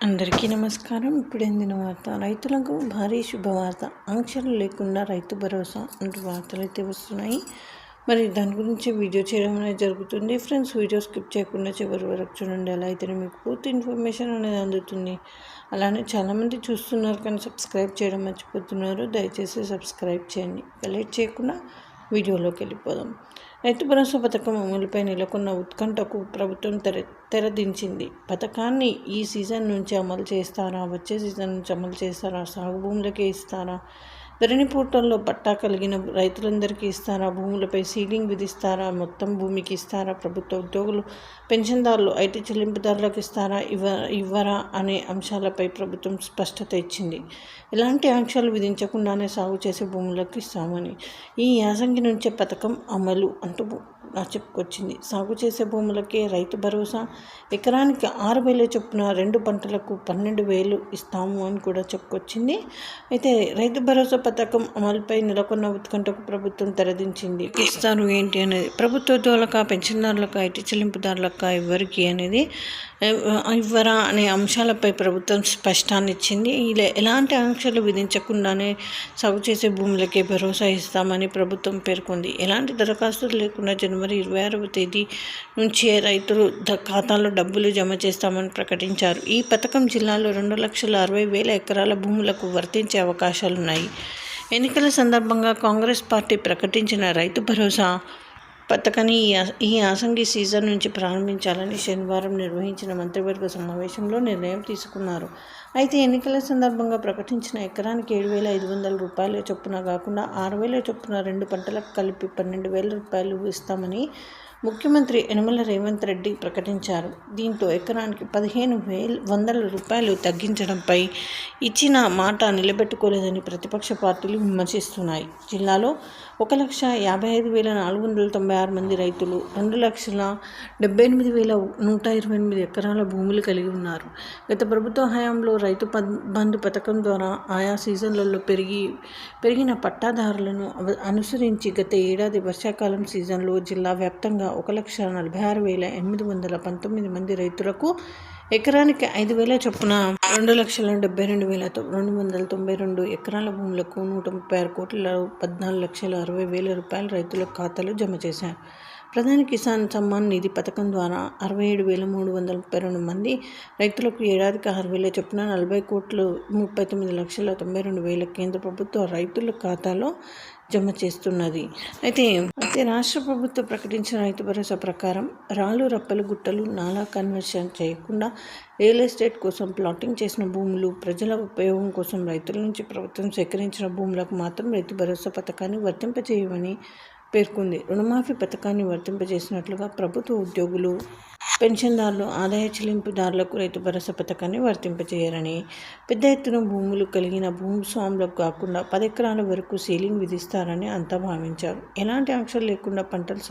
అందరికీ నమస్కారం. ఇప్పుడు అందిన వార్త. రైతులకు భారీ శుభవార్త. ఆంక్షలు లేకుండా రైతు భరోసా అంటూ వార్తలు అయితే వస్తున్నాయి. మరి దాని గురించి వీడియో చేయడం అనేది జరుగుతుంది. ఫ్రెండ్స్, వీడియో స్కిప్ చేయకుండా చివరి వరకు చూడండి. అలా అయితేనే మీకు పూర్తి ఇన్ఫర్మేషన్ అనేది అందుతుంది. అలానే చాలామంది చూస్తున్నారు కానీ సబ్స్క్రైబ్ చేయడం మర్చిపోతున్నారు. దయచేసి సబ్స్క్రైబ్ చేయండి. లేట్ చేయకుండా వీడియోలోకి వెళ్ళిపోదాం. రైతు భరోసా పథకం అమలుపై నెలకొన్న ఉత్కంఠకు ప్రభుత్వం తెరదించింది. పథకాన్ని ఈ సీజన్ నుంచి అమలు చేస్తారా, వచ్చే సీజన్ నుంచి అమలు చేస్తారా, సాగు భూములకే ఇస్తారా, ధరణి పోర్టల్లో పట్టా కలిగిన రైతులందరికీ ఇస్తారా, భూములపై సీలింగ్ విధిస్తారా, మొత్తం భూమికి ఇస్తారా, ప్రభుత్వ ఉద్యోగులు, పెన్షన్దారులు, ఐటీ చెల్లింపుదారులకు ఇస్తారా, ఇవ్వరా అనే అంశాలపై ప్రభుత్వం స్పష్టత ఇచ్చింది. ఎలాంటి ఆంక్షలు విధించకుండానే సాగు చేసే భూములకు ఇస్తామని ఈ యాసంగి నుంచే పథకం అమలు అంటూ చెప్పుకొచ్చింది. సాగు చేసే భూములకే రైతు భరోసా, ఎకరానికి 6,000 చొప్పున 2 పంటలకు 12,000 ఇస్తాము అని కూడా చెప్పుకొచ్చింది. అయితే రైతు భరోసా పథకం అమలుపై నెలకొన్న ఉత్కంఠకు ప్రభుత్వం తెరదించింది. ఇస్తారు ఏంటి అనేది, ప్రభుత్వ ఉద్యోగులక, పెన్షన్దారులకు, ఐటీ చెల్లింపుదారులక, ఎవరికి అనేది ఇవ్వరా అనే అంశాలపై ప్రభుత్వం స్పష్టాన్ని ఇచ్చింది. ఇలా ఎలాంటి ఆంక్షలు విధించకుండానే సాగు చేసే భూములకే భరోసా ఇస్తామని ప్రభుత్వం పేర్కొంది. ఎలాంటి దరఖాస్తులు లేకుండా జనవరి 26వ తేదీ నుంచే రైతులు ఖాతాలో డబ్బులు జమ చేస్తామని ప్రకటించారు. ఈ పథకం జిల్లాలో 2,60,000 ఎకరాల భూములకు వర్తించే అవకాశాలున్నాయి. ఎన్నికల సందర్భంగా కాంగ్రెస్ పార్టీ ప్రకటించిన రైతు భరోసా పథకాన్ని ఈ యాసంగి సీజన్ నుంచి ప్రారంభించాలని శనివారం నిర్వహించిన మంత్రివర్గ సమావేశంలో నిర్ణయం తీసుకున్నారు. అయితే ఎన్నికల సందర్భంగా ప్రకటించిన ఎకరానికి 7,500 రూపాయల చొప్పున కాకుండా 6,000 చొప్పున 2 పంటలకు కలిపి 12,000 రూపాయలు ఇస్తామని ముఖ్యమంత్రి యనమల రేవంత్ రెడ్డి ప్రకటించారు. దీంతో ఎకరానికి 1,500 రూపాయలు తగ్గించడంపై ఇచ్చిన మాట నిలబెట్టుకోలేదని ప్రతిపక్ష పార్టీలు విమర్శిస్తున్నాయి. జిల్లాలో 1,55,496 మంది రైతులు 2,78,128 ఎకరాల భూములు కలిగి ఉన్నారు. గత ప్రభుత్వ హయాంలో రైతు బంధు పథకం ద్వారా ఆయా సీజన్లలో పెరిగిన పట్టాదారులను అనుసరించి గత ఏడాది వర్షాకాలం సీజన్లో జిల్లా వ్యాప్తంగా 1,46,819 మంది రైతులకు ఎకరానికి 5,000 చొప్పున 2,72,292 ఎకరాల భూములకు 136,14,60,000 రూపాయల రైతుల ఖాతాలో జమ చేశారు. ప్రధాని కిసాన్ సమ్మాన్ నిధి పథకం ద్వారా 67,332 మంది రైతులకు ఏడాదికి 6,000 చొప్పున 40,39,92,000 కేంద్ర ప్రభుత్వ రైతుల ఖాతాలో జమ చేస్తున్నది. అయితే రాష్ట్ర ప్రభుత్వం ప్రకటించిన రైతు భరోసా ప్రకారం రాళ్ళు, రప్పలు, గుట్టలు, నాలా కన్వర్షన్ చేయకుండా రియల్ ఎస్టేట్ కోసం ప్లాటింగ్ చేసిన భూములు, ప్రజల ఉపయోగం కోసం రైతుల నుంచి ప్రభుత్వం సేకరించిన భూములకు మాత్రం రైతు భరోసా పథకాన్ని వర్తింపజేయమని పేర్కొంది. రుణమాఫీ పథకాన్ని వర్తింపజేసినట్లుగా ప్రభుత్వ ఉద్యోగులు, పెన్షన్దారులు, ఆదాయ చెల్లింపుదారులకు రైతు భరోసా పథకాన్ని వర్తింపజేయాలని, పెద్ద ఎత్తున భూములు కలిగిన భూస్వాములకు కాకుండా 10 ఎకరాల వరకు సీలింగ్ విధిస్తారని అంతా భావించారు. ఎలాంటి ఆంక్షలు లేకుండా పంటలు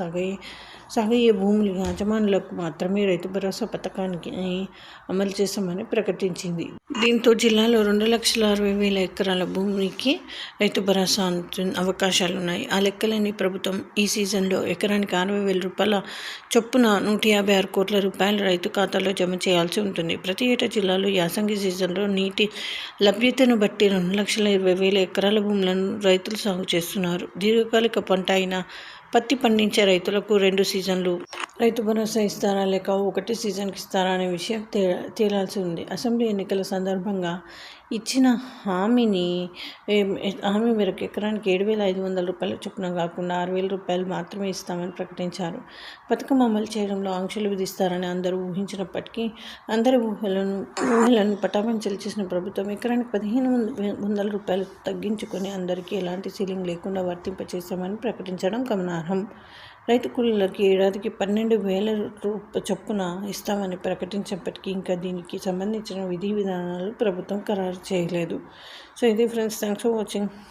సాగయ్యే భూముల యజమానులకు మాత్రమే రైతు భరోసా పథకానికి అమలు చేస్తామని ప్రకటించింది. దీంతో జిల్లాలో 2,60,000 ఎకరాల భూమికి రైతు భరోసా అవకాశాలున్నాయి. ఆ లెక్కలని ప్రభుత్వం ఈ సీజన్లో ఎకరానికి 60,000 రూపాయల చొప్పున 156 కోట్ల రూపాయల రైతు ఖాతాలో జమ చేయాల్సి ఉంటుంది. ప్రతి ఏటా జిల్లాలో యాసంగి సీజన్లో నీటి లభ్యతను బట్టి 2,20,000 ఎకరాల భూములను రైతులు సాగు చేస్తున్నారు. దీర్ఘకాలిక పంట అయిన పత్తి పండించే రైతులకు 2 సీజన్లు రైతు భరోసా ఇస్తారా లేక ఒకటి సీజన్కి ఇస్తారా అనే విషయం తేలాల్సి ఉంది. అసెంబ్లీ ఎన్నికల సందర్భంగా ఇచ్చిన హామీ మేరకు ఎకరానికి 7,500 రూపాయల చొప్పున కాకుండా 6,000 రూపాయలు మాత్రమే ఇస్తామని ప్రకటించారు. పథకం అమలు చేయడంలో ఆంక్షలు విధిస్తారని అందరూ ఊహించినప్పటికీ అందరి ఊహలను పటాపంచలు చేసిన ప్రభుత్వం ఎకరానికి 1,500 రూపాయలు తగ్గించుకొని అందరికీ ఎలాంటి సీలింగ్ లేకుండా వర్తింపచేస్తామని ప్రకటించడం గమనార్హం. రైతు కూలీలకి ఏడాదికి 12,000 చొప్పున ఇస్తామని ప్రకటించినప్పటికీ ఇంకా దీనికి సంబంధించిన విధి విధానాలు ప్రభుత్వం ఖరారు చేయలేదు. సో ఇది ఫ్రెండ్స్, థ్యాంక్స్ ఫర్ వాచింగ్.